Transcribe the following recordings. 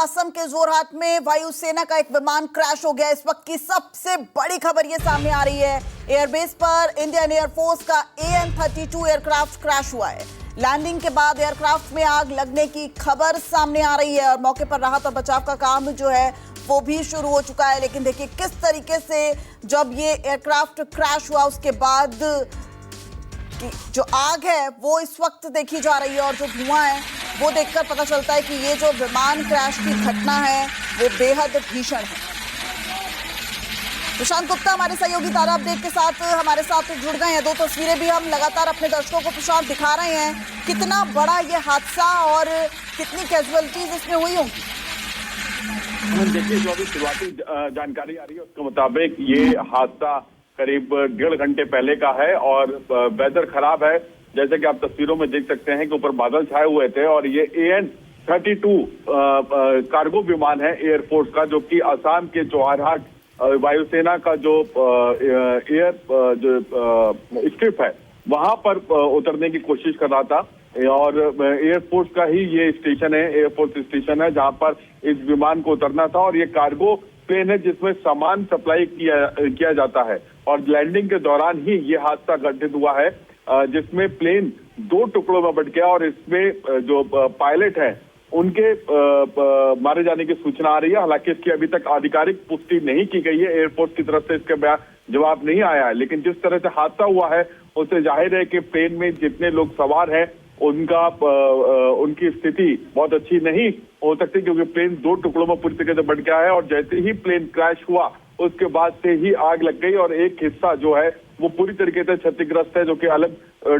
असम के जोरहाट में वायुसेना का एक विमान क्रैश हो गया। इस वक्त की सबसे बड़ी खबर ये सामने आ रही है, एयरबेस पर इंडियन एयरफोर्स का AN-32 एयरक्राफ्ट क्रैश हुआ है। लैंडिंग के बाद एयरक्राफ्ट में आग लगने की खबर सामने आ रही है और मौके पर राहत और बचाव का काम जो है वो भी शुरू हो चुका है। लेकिन देखिए किस तरीके से जब ये एयरक्राफ्ट क्रैश हुआ उसके बाद जो आग है वो इस वक्त देखी जा रही है और जो धुआं है वो देखकर पता चलता है कि ये जो विमान क्रैश की घटना है वो बेहद भीषण है। प्रशांत गुप्ता हमारे सहयोगी तारा अपडेट के साथ हमारे साथ जुड़ गए हैं। दो तस्वीरें भी हम लगातार अपने दर्शकों को प्रशांत दिखा रहे हैं। कितना बड़ा ये हादसा और कितनी कैजुअलिटीज इसमें हुई होंगी? देखिए, जो अभी शुरुआती जानकारी आ रही है उसके मुताबिक ये हादसा करीब 1.5 घंटे पहले का है और वेदर खराब है। जैसे कि आप तस्वीरों में देख सकते हैं कि ऊपर बादल छाए हुए थे और ये AN-32 कार्गो विमान है एयरफोर्स का, जो कि असम के जोरहाट वायुसेना का जो स्ट्रिप है वहां पर उतरने की कोशिश कर रहा था और एयरफोर्स का ही ये स्टेशन है, एयरफोर्स स्टेशन है जहां पर इस विमान को उतरना था। और ये कार्गो प्लेन है जिसमें सामान सप्लाई किया जाता है और लैंडिंग के दौरान ही ये हादसा घटित हुआ है, जिसमें प्लेन 2 टुकड़ों में बट गया और इसमें जो पायलट है उनके मारे जाने की सूचना आ रही है। हालांकि इसकी अभी तक आधिकारिक पुष्टि नहीं की गई है, एयरफोर्स की तरफ से इसका जवाब नहीं आया है। लेकिन जिस तरह से हादसा हुआ है उससे जाहिर है कि प्लेन में जितने लोग सवार हैं उनकी स्थिति बहुत अच्छी नहीं हो सकती, क्योंकि प्लेन 2 टुकड़ों में पूरी तरीके से बट गया है और जैसे ही प्लेन क्रैश हुआ उसके बाद से ही आग लग गई और एक हिस्सा जो है वो पूरी तरीके से क्षतिग्रस्त है, जो कि अलग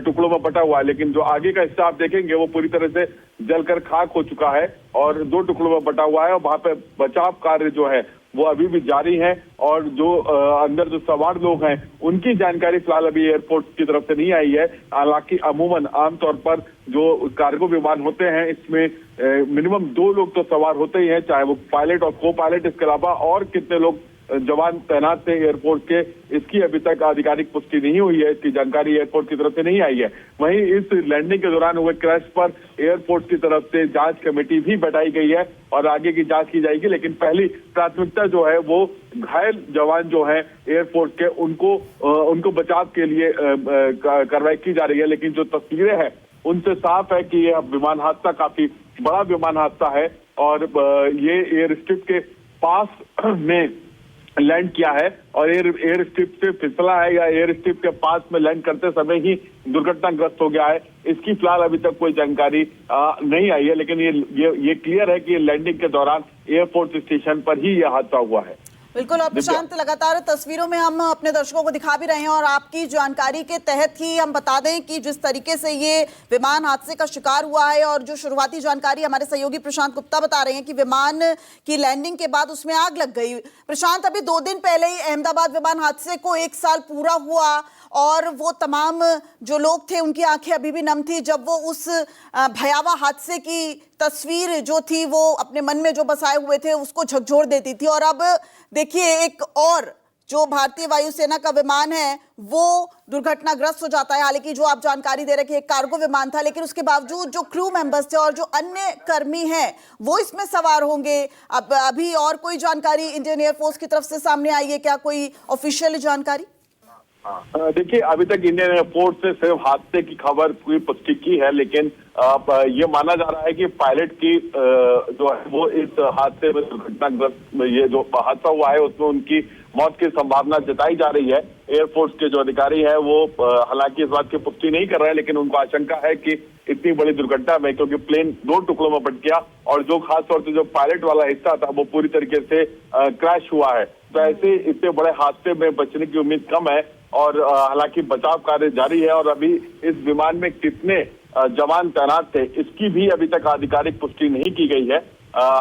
टुकड़ों में बटा हुआ है। लेकिन जो आगे का हिस्सा आप देखेंगे वो पूरी तरह से जलकर खाक हो चुका है और 2 टुकड़ों में बटा हुआ है और वहां पे बचाव कार्य जो है वो अभी भी जारी है। और जो अंदर जो सवार लोग हैं उनकी जानकारी फिलहाल अभी एयरपोर्ट की तरफ से नहीं आई है। हालांकि अमूमन आमतौर पर जो कार्गो विमान होते हैं इसमें मिनिमम 2 लोग तो सवार होते ही हैं, चाहे वो पायलट और को पायलट। इसके अलावा और कितने लोग जवान तैनात थे एयरपोर्ट के, इसकी अभी तक आधिकारिक पुष्टि नहीं हुई है, इसकी जानकारी एयरपोर्ट की तरफ से नहीं आई है। वहीं इस लैंडिंग के दौरान हुए क्रैश पर एयरपोर्ट की तरफ से जांच कमेटी भी बैठाई गई है और आगे की जांच की जाएगी। लेकिन पहली प्राथमिकता जो है वो घायल जवान जो है एयरपोर्ट के उनको बचाव के लिए कार्रवाई की जा रही है। लेकिन जो तस्वीरें हैं उनसे साफ है कि यह विमान हादसा काफी बड़ा विमान हादसा है और ये एयर स्ट्रिप के पास में लैंड किया है और एयर स्ट्रिप से फिसला है या एयर स्ट्रिप के पास में लैंड करते समय ही दुर्घटनाग्रस्त हो गया है। इसकी फिलहाल अभी तक कोई जानकारी नहीं आई है, लेकिन ये क्लियर है कि लैंडिंग के दौरान एयरपोर्ट स्टेशन पर ही यह हादसा हुआ है। बिल्कुल, और प्रशांत लगातार तस्वीरों में हम अपने दर्शकों को दिखा भी रहे हैं और आपकी जानकारी के तहत ही हम बता दें कि जिस तरीके से ये विमान हादसे का शिकार हुआ है और जो शुरुआती जानकारी हमारे सहयोगी प्रशांत गुप्ता बता रहे हैं कि विमान की लैंडिंग के बाद उसमें आग लग गई। प्रशांत, अभी 2 दिन पहले ही अहमदाबाद विमान हादसे को 1 साल पूरा हुआ और वो तमाम जो लोग थे उनकी आंखें अभी भी नम थी जब वो उस भयावह हादसे की तस्वीर जो थी वो अपने मन में जो बसाए हुए थे उसको झकझोर देती थी। और अब देखिए एक और जो भारतीय वायुसेना का विमान है वो दुर्घटनाग्रस्त हो जाता है। हालांकि जो आप जानकारी दे रहे कि एक कार्गो विमान था, लेकिन उसके बावजूद जो क्रू मेंबर्स थे और जो अन्य कर्मी हैं वो इसमें सवार होंगे। अब अभी और कोई जानकारी इंडियन एयरफोर्स की तरफ से सामने आई है क्या, कोई ऑफिशियल जानकारी? देखिए, अभी तक इंडियन एयरफोर्स से सिर्फ हादसे की खबर कोई पुष्टि की है, लेकिन ये माना जा रहा है कि पायलट की जो है वो इस हादसे में दुर्घटनाग्रस्त, ये जो हादसा हुआ है उसमें उनकी मौत की संभावना जताई जा रही है। एयरफोर्स के जो अधिकारी है वो हालांकि इस बात की पुष्टि नहीं कर रहे हैं, लेकिन उनको आशंका है कि इतनी बड़ी दुर्घटना में, क्योंकि प्लेन 2 टुकड़ों में बट गया और जो खास तौर से जो पायलट वाला हिस्सा था वो पूरी तरीके से क्रैश हुआ है, तो ऐसे इतने बड़े हादसे में बचने की उम्मीद कम है। और हालांकि बचाव कार्य जारी है और अभी इस विमान में कितने जवान तैनात थे इसकी भी अभी तक आधिकारिक पुष्टि नहीं की गई है।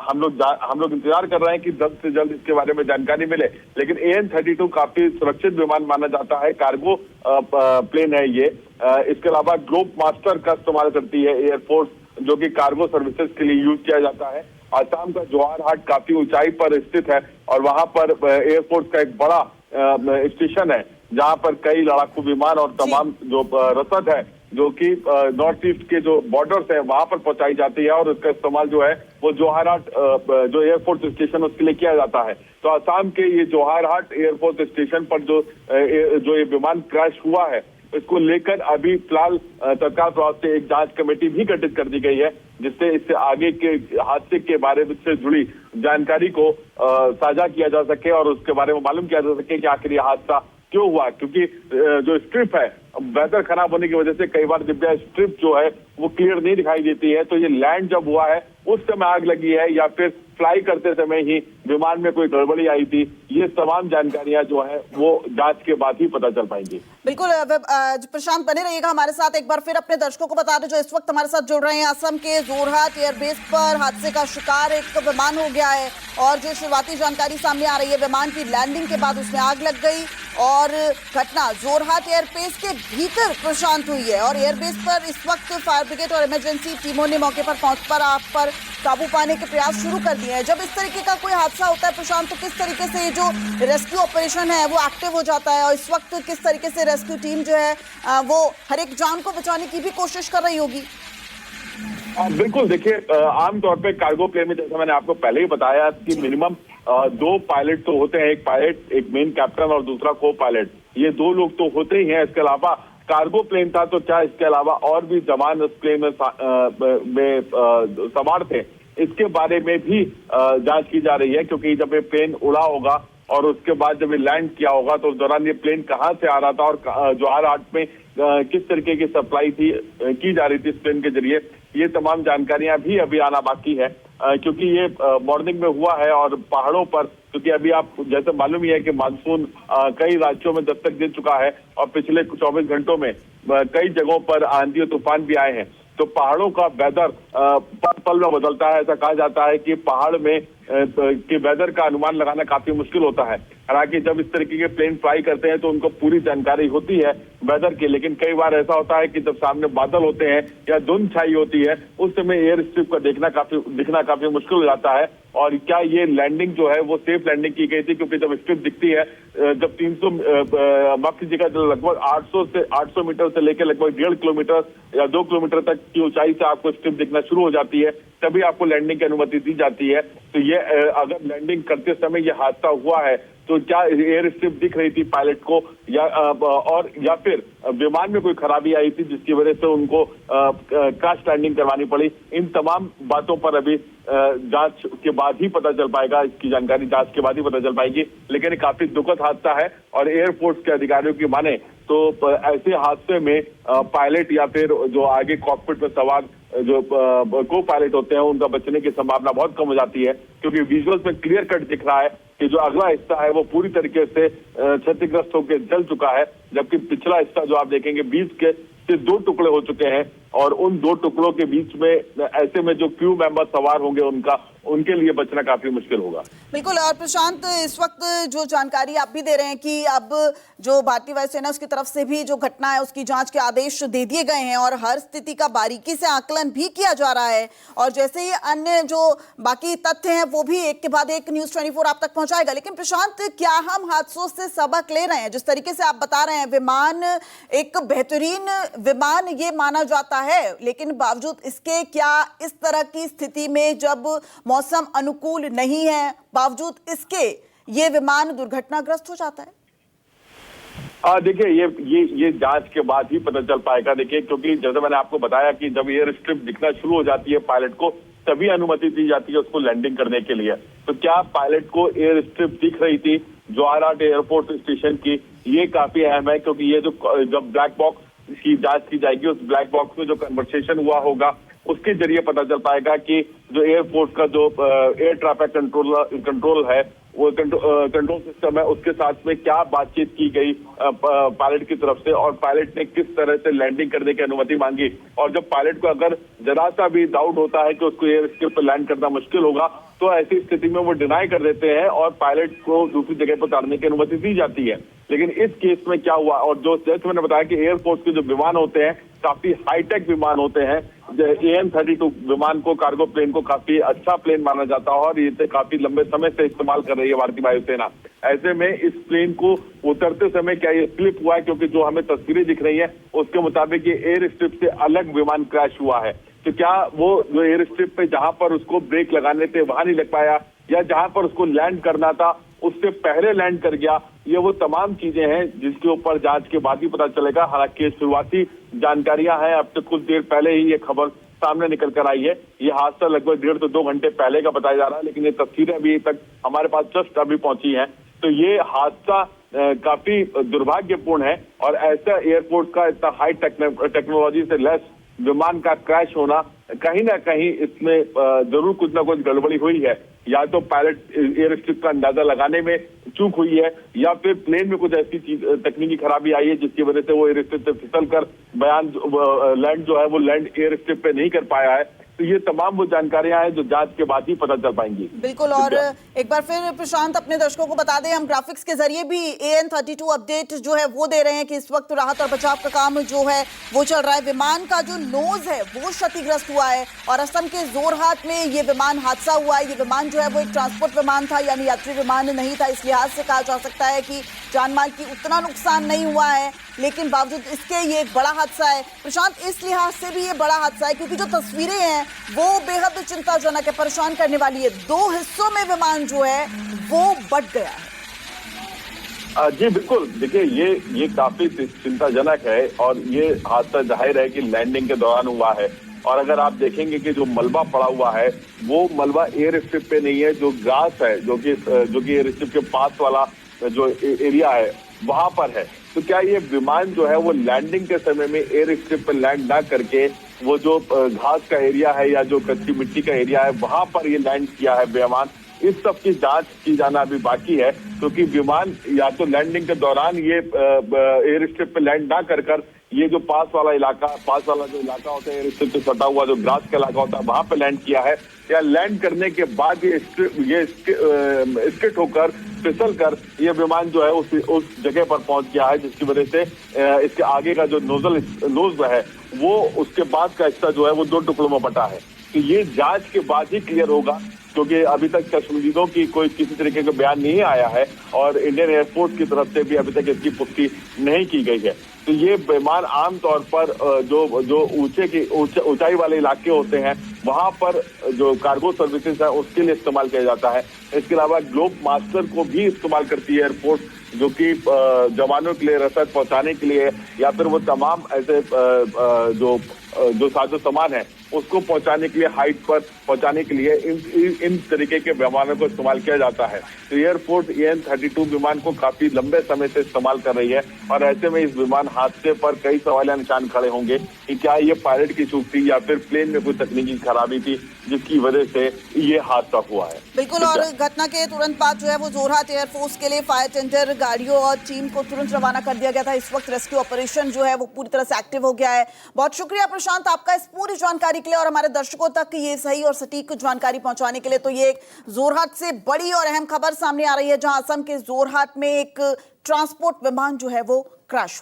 हम लोग इंतजार कर रहे हैं कि जल्द से जल्द इसके बारे में जानकारी मिले। लेकिन AN-32 काफी सुरक्षित विमान माना जाता है, कार्गो प्लेन है ये। इसके अलावा ग्लोब मास्टर का इस्तेमाल करती है एयरफोर्स, जो कि कार्गो सर्विसेज के लिए यूज किया जाता है। असम का जोरहाट काफी ऊंचाई पर स्थित है और वहां पर एयरफोर्स का एक बड़ा स्टेशन है जहां पर कई लड़ाकू विमान और तमाम जो रसद है जो कि नॉर्थ ईस्ट के जो बॉर्डर्स है वहां पर पहुंचाई जाती है और उसका इस्तेमाल जो है वो जोहारहाट जो एयरफोर्स स्टेशन उसके लिए किया जाता है। तो असम के ये जोहारहाट एयरफोर्स स्टेशन पर जो ये विमान क्रैश हुआ है, इसको लेकर अभी फिलहाल तत्काल प्रभाव से एक जांच कमेटी भी गठित कर दी गई है, जिससे इससे आगे के हादसे के बारे में से जुड़ी जानकारी को साझा किया जा सके और उसके बारे में मालूम किया जा सके कि आखिर यह हादसा क्यों हुआ। क्योंकि जो स्ट्रिप है, वेदर खराब होने की वजह से कई बार दिव्या स्ट्रिप जो है वो क्लियर नहीं दिखाई देती है। तो ये लैंड जब हुआ है उस समय आग लगी है या फिर फ्लाई करते समय ही विमान में कोई गड़बड़ी आई थी, ये तमाम जानकारियां जो है वो जांच के बाद ही पता चल पाएंगी। बिल्कुल प्रशांत, बने रहिएगा हमारे साथ। एक बार फिर अपने दर्शकों को बता दें जो इस वक्त हमारे साथ जुड़ रहे हैं, असम के जोरहाट एयरबेस पर हादसे का शिकार एक विमान हो गया है और जो शुरुआती जानकारी सामने आ रही है, विमान की लैंडिंग के बाद उसमें आग लग गई और घटना जोरहाट एयरबेस के भीतर प्रशांत हुई है और एयरबेस पर इस वक्त फायर ब्रिगेड और इमरजेंसी टीमों ने मौके पर पहुंचकर आग पर काबू पाने के प्रयास शुरू कर दिए हैं। जब इस तरीके का कोई हादसा होता है प्रशांत, तो किस तरीके से ये जो रेस्क्यू ऑपरेशन है वो एक्टिव हो जाता है और इस वक्त किस तरीके से रेस्क्यू टीम जो है वो हर एक जान को बचाने की भी कोशिश कर रही होगी? बिल्कुल, देखिए आमतौर पे कार्गो प्लेन में जैसा मैंने आपको पहले ही बताया कि मिनिमम 2 पायलट तो होते हैं, एक पायलट, एक मेन कैप्टन और दूसरा को पायलट, ये 2 लोग तो होते ही हैं। इसके अलावा कार्गो प्लेन था तो क्या इसके अलावा और भी जवान उस प्लेन में सवार थे, इसके बारे में भी जांच की जा रही है। क्योंकि जब ये प्लेन उड़ा होगा और उसके बाद जब ये लैंड किया होगा तो उस दौरान ये प्लेन कहां से आ रहा था और जोहारहाट में किस तरीके की सप्लाई थी की जा रही थी इस प्लेन के जरिए, ये तमाम जानकारियां भी अभी आना बाकी है। क्योंकि ये मॉर्निंग में हुआ है और पहाड़ों पर, क्योंकि अभी आप जैसे मालूम ही है कि मानसून कई राज्यों में दस्तक दे चुका है और पिछले 24 घंटों में कई जगहों पर आंधी और तूफान भी आए हैं। तो पहाड़ों का वेदर पल में बदलता है। ऐसा कहा जाता है कि पहाड़ में के वेदर का अनुमान लगाना काफी मुश्किल होता है। हालांकि जब इस तरीके के प्लेन फ्लाई करते हैं तो उनको पूरी जानकारी होती है वेदर की, लेकिन कई बार ऐसा होता है कि जब सामने बादल होते हैं या धुंध छाई होती है, उस समय एयर स्ट्रिप का दिखना काफी मुश्किल हो जाता है। और क्या ये लैंडिंग जो है वो सेफ लैंडिंग की गई थी? क्योंकि जब स्ट्रिप दिखती है, जब 300 माफ कीजिएगा, लगभग 800 मीटर से लेकर लगभग 1.5 किलोमीटर या 2 किलोमीटर तक की ऊंचाई से आपको स्ट्रिप दिखना शुरू हो जाती है, तभी आपको लैंडिंग की अनुमति दी जाती है। तो ये अगर लैंडिंग करते समय ये हादसा हुआ है तो क्या एयर स्ट्रिप दिख रही थी पायलट को या फिर विमान में कोई खराबी आई थी जिसकी वजह से उनको क्रैश लैंडिंग करवानी पड़ी? इन तमाम बातों पर अभी जांच के बाद ही पता चल पाएगा, इसकी जानकारी जांच के बाद ही पता चल पाएगी। लेकिन काफी दुखद हादसा है और एयरफोर्स के अधिकारियों की माने तो ऐसे हादसे में पायलट या फिर जो आगे कॉकपिट में सवार जो को पायलट होते हैं उनका बचने की संभावना बहुत कम हो जाती है। क्योंकि विजुअल्स में क्लियर कट दिख रहा है कि जो अगला हिस्सा है वो पूरी तरीके से क्षतिग्रस्त होकर जल चुका है, जबकि पिछला हिस्सा जो आप देखेंगे बीच के से 2 टुकड़े हो चुके हैं और उन 2 टुकड़ों के बीच में ऐसे में जो क्रू मेंबर सवार होंगे उनके लिए बचना काफी मुश्किल होगा। बिल्कुल। और प्रशांत, इस वक्त जो जानकारी आप भी दे रहे हैं कि अब जो भारतीय वायुसेना उसकी तरफ से भी जो घटना है उसकी जांच के आदेश दे दिए गए हैं और हर स्थिति का बारीकी से आकलन भी किया जा रहा है और जैसे ही अन्य जो बाकी तथ्य हैं वो भी एक के बाद एक न्यूज़ 24 आप तक पहुंचाएगा। लेकिन प्रशांत, क्या हम हादसों से सबक ले रहे हैं? जिस तरीके से आप बता रहे हैं, विमान एक बेहतरीन विमान ये माना जाता है, लेकिन बावजूद इसके क्या इस तरह की स्थिति में जब मौसम अनुकूल नहीं है, बावजूद इसके ये विमान दुर्घटनाग्रस्त हो जाता है? देखिए ये जांच के बाद ही पता चल पाएगा। देखिए, क्योंकि जैसे मैंने आपको बताया कि जब एयर स्ट्रिप दिखना शुरू हो जाती है पायलट को, तभी अनुमति दी जाती है उसको लैंडिंग करने के लिए। तो क्या पायलट को एयर स्ट्रिप दिख रही थी जोहारहाट एयरपोर्ट स्टेशन की? ये काफी अहम है, क्योंकि ये जो जब ब्लैक बॉक्स की जांच की जाएगी, उस ब्लैक बॉक्स में जो कन्वर्सेशन हुआ होगा उसके जरिए पता चल पाएगा कि जो एयरफोर्स का जो एयर ट्रैफिक कंट्रोल है, वो कंट्रोल सिस्टम है, उसके साथ में क्या बातचीत की गई पायलट की तरफ से और पायलट ने किस तरह से लैंडिंग करने की अनुमति मांगी। और जब पायलट को अगर जरा सा भी डाउट होता है कि उसको एयर स्ट्रिप पर लैंड करना मुश्किल होगा, तो ऐसी स्थिति में वो डिनाई कर देते हैं और पायलट को दूसरी जगह पर उतारने की अनुमति दी जाती है। लेकिन इस केस में क्या हुआ, और जो जैसे मैंने बताया कि एयरफोर्स के जो विमान होते हैं काफी हाईटेक विमान होते हैं। AN-32 विमान को, कार्गो प्लेन को काफी अच्छा प्लेन माना जाता है और इसे काफी लंबे समय से इस्तेमाल कर रही है भारतीय वायुसेना। ऐसे में इस प्लेन को उतरते समय क्या ये स्लिप हुआ है, क्योंकि जो हमें तस्वीरें दिख रही है उसके मुताबिक ये एयर स्ट्रिप से अलग विमान क्रैश हुआ है। तो क्या वो जो एयर स्ट्रिप पे जहां पर उसको ब्रेक लगाने थे वहां नहीं लग पाया, या जहां पर उसको लैंड करना था उससे पहले लैंड कर गया, ये वो तमाम चीजें हैं जिसके ऊपर जांच के बाद ही पता चलेगा। हालांकि शुरुआती जानकारियां हैं, अब तक कुछ देर पहले ही ये खबर सामने निकल कर आई है। ये हादसा लगभग 1.5 से 2 घंटे पहले का बताया जा रहा है, लेकिन ये तस्वीरें अभी तक हमारे पास जस्ट अभी पहुंची हैं। तो ये हादसा काफी दुर्भाग्यपूर्ण है और ऐसा एयरपोर्ट का इतना हाई टेक्नोलॉजी से लेस विमान का क्रैश होना, कहीं ना कहीं इसमें जरूर कुछ ना कुछ गड़बड़ी हुई है। या तो पायलट एयर स्ट्रिप का अंदाजा लगाने में चूक हुई है, या फिर प्लेन में कुछ ऐसी चीज तकनीकी खराबी आई है जिसकी वजह से वो एयर स्ट्रिप से फिसल कर लैंड जो है वो लैंड एयर स्ट्रिप पे नहीं कर पाया है। तो ये तमाम वो जानकारियां हैं जो जांच के बाद ही पता चल पाएंगी। बिल्कुल। और एक बार फिर प्रशांत अपने दर्शकों को बता दें, हम ग्राफिक्स के जरिए भी AN-32 अपडेट जो है वो दे रहे हैं कि इस वक्त राहत और बचाव का काम जो है वो चल रहा है। विमान का जो नोज है वो क्षतिग्रस्त हुआ है और असम के जोरहाट में ये विमान हादसा हुआ है। ये विमान जो है वो एक ट्रांसपोर्ट विमान था, यानी यात्री विमान नहीं था। इस लिहाज से कहा जा सकता है कि जानमाल की उतना नुकसान नहीं हुआ है, लेकिन बावजूद इसके ये एक बड़ा हादसा है। प्रशांत, इस लिहाज से भी ये बड़ा हादसा है क्योंकि जो तस्वीरें हैं वो बेहद चिंताजनक है, परेशान करने वाली है। 2 हिस्सों में विमान जो है वो बट गया है। जी बिल्कुल, देखिए ये काफी चिंताजनक है और ये हादसा जाहिर है कि लैंडिंग के दौरान हुआ है। और अगर आप देखेंगे कि जो मलबा पड़ा हुआ है वो मलबा एयर स्ट्रिप पे नहीं है, जो ग्रास है जो कि एयर स्ट्रिप के पास वाला जो एरिया है वहां पर है। तो क्या ये विमान जो है वो लैंडिंग के समय में एयर स्ट्रिप पर लैंड ना करके वो जो घास का एरिया है या जो कच्ची मिट्टी का एरिया है वहां पर ये लैंड किया है विमान? इस सब की जांच की जाना अभी बाकी है, क्योंकि विमान या तो लैंडिंग के दौरान ये एयर स्ट्रिप पे लैंड ना कर ये जो पास वाला जो इलाका होता है एयर स्ट्रिप से सटा हुआ जो ग्रास का इलाका होता है वहां पे लैंड किया है, या लैंड करने के बाद ये स्किट होकर फिसल कर ये विमान जो है उस जगह पर पहुंच गया है, जिसकी वजह से इसके आगे का जो नोज है वो उसके बाद का हिस्सा जो है वो 2 टुकड़ों में बटा है। तो ये जांच के बाद ही क्लियर होगा, क्योंकि अभी तक चश्मदीदों की कोई किसी तरीके का बयान नहीं आया है और इंडियन एयरफोर्स की तरफ से भी अभी तक इसकी पुष्टि नहीं की गई है। तो ये विमान आमतौर पर जो ऊंचाई वाले इलाके होते हैं वहां पर जो कार्गो सर्विसेज है उसके लिए इस्तेमाल किया जाता है। इसके अलावा ग्लोब मास्टर को भी इस्तेमाल करती है एयरफोर्स, जो कि जवानों के लिए रसद पहुंचाने के लिए या फिर वो तमाम ऐसे जो साजो सामान है उसको पहुंचाने के लिए, हाइट पर पहुंचाने के लिए इन तरीके के विमानों को इस्तेमाल किया जाता है। तो एयरफोर्स AN-32 विमान को काफी लंबे समय से इस्तेमाल कर रही है और ऐसे में इस विमान हादसे पर कई सवालिया निशान खड़े होंगे कि क्या ये पायलट की चूक थी या फिर प्लेन में कोई तकनीकी खराबी थी जिसकी वजह से ये हादसा हुआ है। बिल्कुल। और घटना के तुरंत बाद जो है वो जोरहाट एयरफोर्स के लिए फायर टेंडर गाड़ियों और टीम को तुरंत रवाना कर दिया गया था। इस वक्त रेस्क्यू ऑपरेशन जो है वो पूरी तरह से एक्टिव हो गया है। बहुत शुक्रिया प्रशांत आपका इस पूरी जानकारी के लिए और हमारे दर्शकों तक ये सही और सटीक जानकारी पहुंचाने के लिए। तो ये एक जोरहाट से बड़ी और अहम खबर सामने आ रही है, जहां असम के जोरहाट में एक ट्रांसपोर्ट विमान जो है वो क्रैश